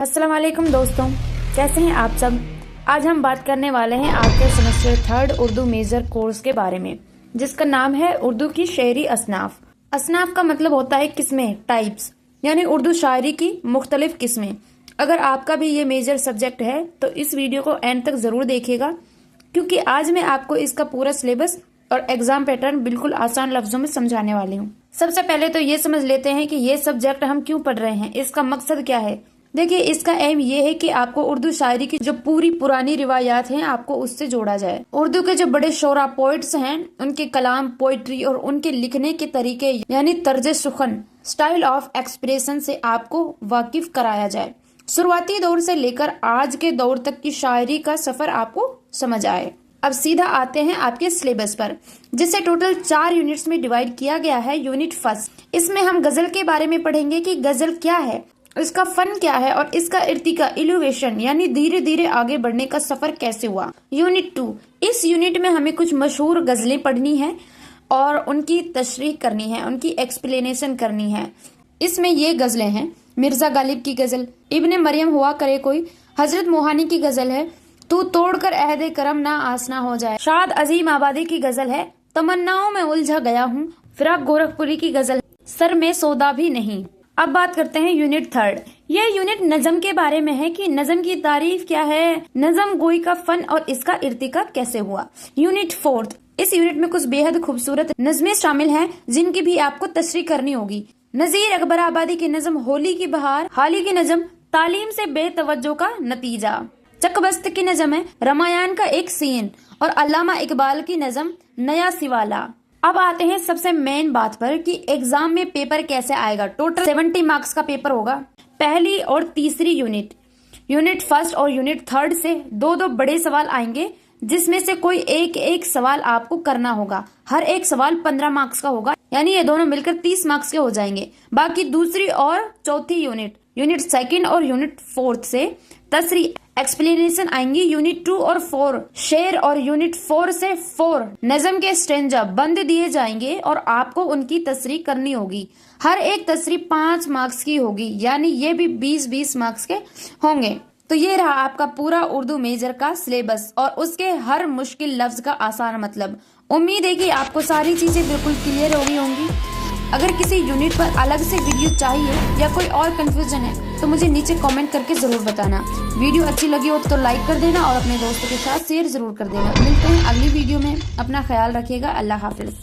अस्सलाम वालेकुम दोस्तों, कैसे हैं आप सब। आज हम बात करने वाले हैं आपके सेमेस्टर 3 उर्दू मेजर कोर्स के बारे में, जिसका नाम है उर्दू की शेरी असनाफ। असनाफ का मतलब होता है किस्में, टाइप्स, यानी उर्दू शायरी की मुख्तलिफ किस्में। अगर आपका भी ये मेजर सब्जेक्ट है तो इस वीडियो को एंड तक जरूर देखिएगा, क्योंकि आज मैं आपको इसका पूरा सिलेबस और एग्जाम पैटर्न बिल्कुल आसान लफ्जों में समझाने वाली हूँ। सबसे पहले तो ये समझ लेते हैं कि ये सब्जेक्ट हम क्यों पढ़ रहे हैं, इसका मकसद क्या है। देखिए, इसका एम ये है कि आपको उर्दू शायरी की जो पूरी पुरानी रिवायात हैं आपको उससे जोड़ा जाए। उर्दू के जो बड़े शोरा पोइट्स हैं उनके कलाम, पोइट्री और उनके लिखने के तरीके यानी तर्ज सुखन, स्टाइल ऑफ एक्सप्रेशन से आपको वाकिफ कराया जाए। शुरुआती दौर से लेकर आज के दौर तक की शायरी का सफर आपको समझ आए। अब सीधा आते हैं आपके सिलेबस पर, जिसे टोटल 4 यूनिट्स में डिवाइड किया गया है। यूनिट फर्स्ट, इसमें हम गजल के बारे में पढ़ेंगे कि गजल क्या है, इसका फन क्या है और इसका इर्तिका, इल्यूवेशन यानी धीरे धीरे आगे बढ़ने का सफर कैसे हुआ। यूनिट 2, इस यूनिट में हमें कुछ मशहूर गजलें पढ़नी है और उनकी तशरीह करनी है, उनकी एक्सप्लेनेशन करनी है। इसमें ये गजलें हैं, मिर्जा गालिब की गजल, इब्ने मरियम हुआ करे कोई, हजरत मोहानी की गजल है, तू तोड़कर अहदे करम ना आसना हो जाए, शाद अजीम आबादी की गजल है, तमन्नाओं में उलझा गया हूँ, फिराक गोरखपुरी की गजल, सर में सौदा भी नहीं। अब बात करते हैं यूनिट 3। ये यूनिट नज़म के बारे में है कि नज़म की तारीफ क्या है, नज़म गोई का फन और इसका इर्तिका कैसे हुआ। यूनिट 4, इस यूनिट में कुछ बेहद खूबसूरत नज़में शामिल हैं जिनकी भी आपको तशरीह करनी होगी। नजीर अकबर आबादी की नज़म होली की बहार, हाली की नज़म तालीम से बेतवज्जो का नतीजा, चकबस्त की नज़म है रामायण का एक सीन और अल्लामा इकबाल की नज़म नया सिवाला। अब आते हैं सबसे मेन बात पर कि एग्जाम में पेपर कैसे आएगा। टोटल 70 मार्क्स का पेपर होगा। पहली और तीसरी यूनिट फर्स्ट और यूनिट 3 से 2-2 बड़े सवाल आएंगे, जिसमें से कोई एक सवाल आपको करना होगा। हर एक सवाल 15 मार्क्स का होगा, यानी ये दोनों मिलकर 30 मार्क्स के हो जाएंगे। बाकी दूसरी और चौथी यूनिट 2 और यूनिट 4 से तसरी एक्सप्लेनेशन आएंगी। यूनिट 2 और 4 शेर और यूनिट 4 से 4 नज़म के स्टेंजा बंद दिए जाएंगे और आपको उनकी तसरीह करनी होगी। हर एक तसरीह 5 मार्क्स की होगी, यानी ये भी 20-20 मार्क्स के होंगे। तो ये रहा आपका पूरा उर्दू मेजर का सिलेबस और उसके हर मुश्किल लफ्ज का आसान मतलब। उम्मीद है कि आपको सारी चीजें बिल्कुल क्लियर हो गई होंगी। अगर किसी यूनिट पर अलग से वीडियो चाहिए या कोई और कंफ्यूजन है तो मुझे नीचे कमेंट करके जरूर बताना। वीडियो अच्छी लगी हो तो लाइक कर देना और अपने दोस्तों के साथ शेयर जरूर कर देना। मिलते हैं अगली वीडियो में, अपना ख्याल रखिएगा। अल्लाह हाफिज।